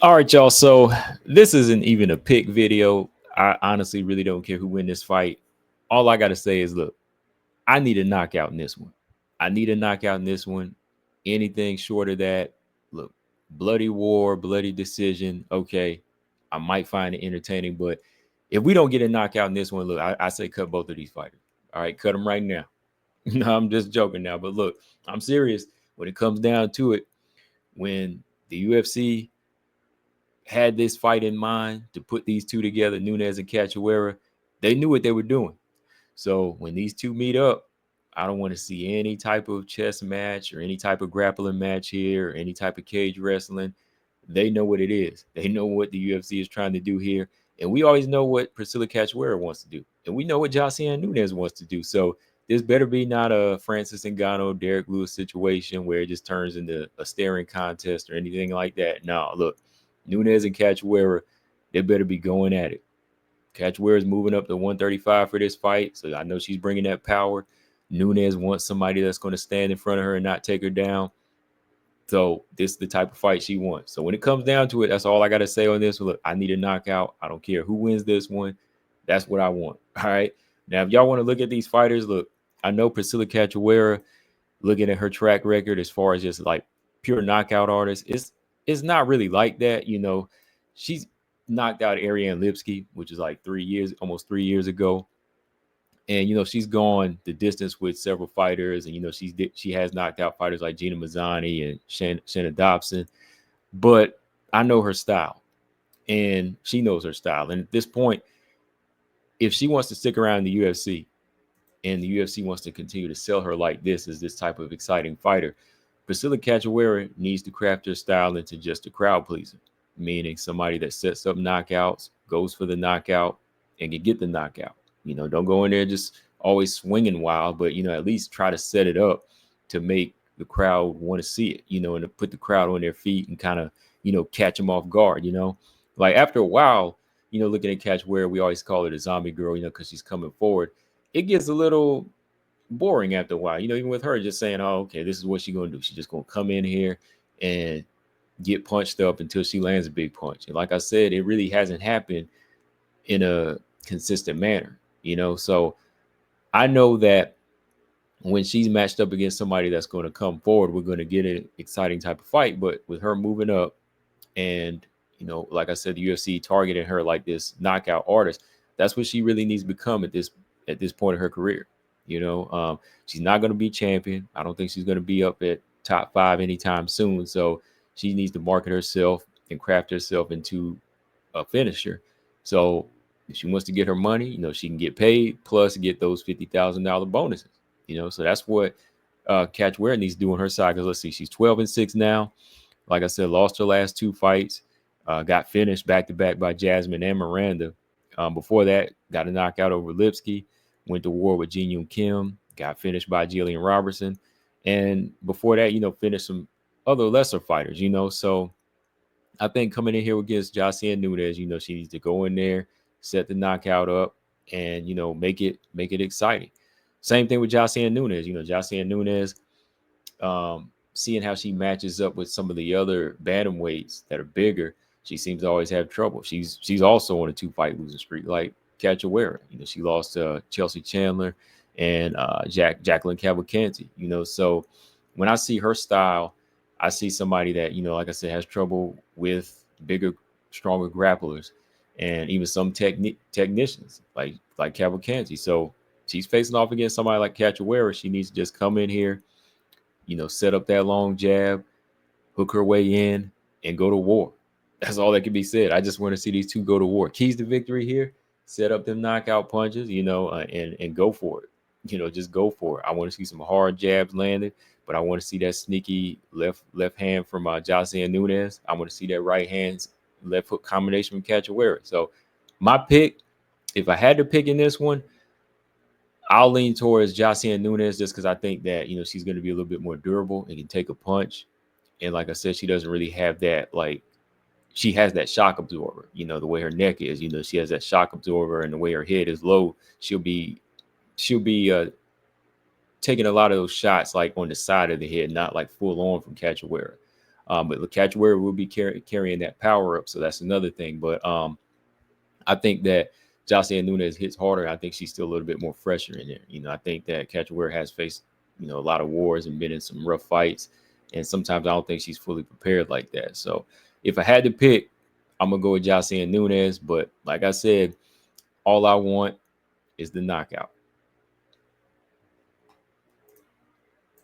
All right, y'all. So this isn't even a pick video. I honestly really don't care who win this fight. All I gotta say is, look, I need a knockout in this one. I need a knockout in this one. Anything short of that, look, bloody war, bloody decision. Okay, I might find it entertaining, but if we don't get a knockout in this one, look, I say cut both of these fighters. All right, cut them right now. No, I'm just joking now, but look, I'm serious. When it comes down to it, when the UFC had this fight in mind to put these two together, Nunes and Cachoeira, they knew what they were doing. So when these two meet up, I don't want to see any type of chess match or any type of grappling match here or any type of cage wrestling. They know what it is. They know what the UFC is trying to do here. And we always know what Priscila Cachoeira wants to do. And we know what Josiane Nunes wants to do. So this better be not a Francis Ngannou, Derek Lewis situation where it just turns into a staring contest or anything like that. No, look, Nunes and Cachoeira, they better be going at it. Cachoeira is moving up to 135 for this fight, so I know she's bringing that power. Nunes wants somebody that's going to stand in front of her and not take her down. So this is the type of fight she wants. So when it comes down to it, that's all I got to say on this. Look, I need a knockout. I don't care who wins this one. That's what I want. All right. Now, if y'all want to look at these fighters, look, I know Priscila Cachoeira, looking at her track record as far as just like pure knockout artist, it's not really like that. She's knocked out Ariane Lipsky, which is like almost 3 years ago. And she's gone the distance with several fighters, and she has knocked out fighters like Gina Mazzani and Shanna Dobson. But I know her style, and she knows her style. And at this point, if she wants to stick around in the UFC, and the UFC wants to continue to sell her like this as this type of exciting fighter, Priscila Cachoeira needs to craft her style into just a crowd pleaser, meaning somebody that sets up knockouts, goes for the knockout, and can get the knockout. Don't go in there just always swinging wild, but at least try to set it up to make the crowd want to see it. And to put the crowd on their feet and kind of catch them off guard. Like after a while, looking at Cachoeira, we always call her the zombie girl, because she's coming forward. It gets a little boring after a while, even with her just saying, oh, okay, this is what she's going to do. She's just going to come in here and get punched up until she lands a big punch. And like I said, it really hasn't happened in a consistent manner, So I know that when she's matched up against somebody that's going to come forward, we're going to get an exciting type of fight. But with her moving up and, like I said, the UFC targeting her like this knockout artist, that's what she really needs to become at this point of her career. She's not going to be champion. I don't think she's going to be up at top 5 anytime soon. So she needs to market herself and craft herself into a finisher. So if she wants to get her money, she can get paid plus get those $50,000 bonuses. So that's what Cachoeira needs to do on her side. Because let's see, she's 12-6 now. Like I said, lost her last 2 fights. Got finished back to back by Jasmine and Miranda. Before that, got a knockout over Lipsky. Went to war with Jin Yoon Kim. Got finished by Jillian Robertson. And before that, finished some other lesser fighters. So I think coming in here against Josiane Nunes, she needs to go in there, set the knockout up, and make it exciting. Same thing with Josiane Nunes. Josiane Nunes, seeing how she matches up with some of the other bantamweights that are bigger, she seems to always have trouble. She's also on a 2-fight losing streak, like Cachoeira. She lost to Chelsea Chandler and Jacqueline Cavalcanti. So when I see her style, I see somebody that, like I said, has trouble with bigger, stronger grapplers and even some technicians like Cavalcanti. So she's facing off against somebody like Cachoeira. She needs to just come in here, set up that long jab, hook her way in, and go to war. That's all that can be said. I just want to see these two go to war. Keys to victory here: set up them knockout punches, and go for it. Just go for it. I want to see some hard jabs landed, but I want to see that sneaky left hand from Josiane Nunes. I want to see that right hand, left hook combination from Cachoeira. So my pick, if I had to pick in this one, I'll lean towards Josiane Nunes just because I think that, she's going to be a little bit more durable and can take a punch. And like I said, she doesn't really have that, she has that shock absorber, the way her neck is, she has that shock absorber, and the way her head is low, she'll be taking a lot of those shots like on the side of the head, not like full on from Cachoeira. But Cachoeira will be carrying that power up, so that's another thing. But I think that Josiane Nunes hits harder. I think she's still a little bit more fresher in there. I think that Cachoeira has faced a lot of wars and been in some rough fights, and sometimes I don't think she's fully prepared like that. So if I had to pick, I'm gonna go with Josiane Nunes. But like I said, all I want is the knockout.